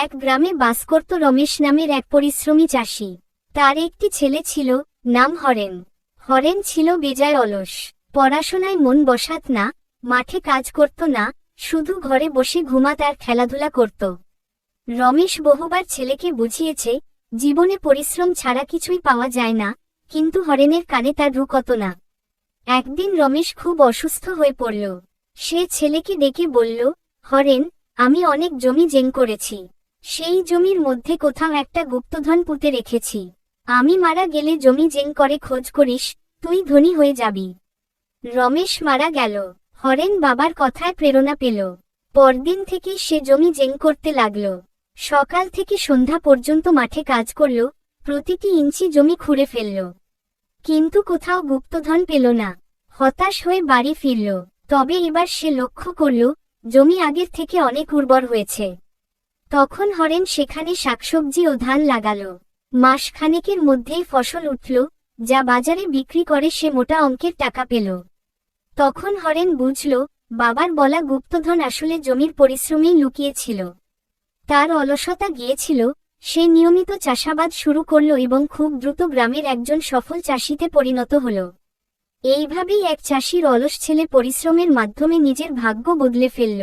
এক গ্রামে বাস করত রমেশ নামের এক পরিশ্রমী চাষি। তার একটি ছেলে ছিল, নাম হরেন। হরেন ছিল বেজায় অলস, পড়াশোনায় মন বসাত না, মাঠে কাজ করত না, শুধু ঘরে বসে ঘুমাত আর খেলাধুলা করত। রমেশ বহুবার ছেলেকে বুঝিয়েছে, জীবনে পরিশ্রম ছাড়া কিছুই পাওয়া যায় না, কিন্তু হরেনের কানে তার রুকত না। একদিন রমেশ খুব অসুস্থ হয়ে পড়ল। সে ছেলেকে ডেকে বলল, হরেন, আমি অনেক জমি জেং করেছি। সেই জমির মধ্যে কোথাও একটা গুপ্তধন পুঁতে রেখেছি। আমি মারা গেলে জমি জেং করে খোঁজ করিস, তুই ধনী হয়ে যাবি। রমেশ মারা গেল। হরেন বাবার কথায় প্রেরণা পেল। পরদিন থেকেই সে জমি জেং করতে লাগল। সকাল থেকে সন্ধ্যা পর্যন্ত মাঠে কাজ করল, প্রতিটি ইঞ্চি জমি খুঁড়ে ফেলল, কিন্তু কোথাও গুপ্তধন পেল না। হতাশ হয়ে বাড়ি ফিরল। তবে এবার সে লক্ষ্য করল, জমি আগের থেকে অনেক উর্বর হয়েছে। তখন হরেন সেখানে শাকসবজি ও ধান লাগাল। মাসখানেকের মধ্যেই ফসল উঠল, যা বাজারে বিক্রি করে সে মোটা অঙ্কের টাকা পেল। তখন হরেন বুঝল, বাবার বলা গুপ্তধন আসলে জমির পরিশ্রমেই লুকিয়েছিল। তার অলসতা গিয়েছিল। সে নিয়মিত চাষাবাদ শুরু করল এবং খুব দ্রুত গ্রামের একজন সফল চাষিতে পরিণত হল। এইভাবেই এক চাষির অলস ছেলে পরিশ্রমের মাধ্যমে নিজের ভাগ্য বদলে ফেলল।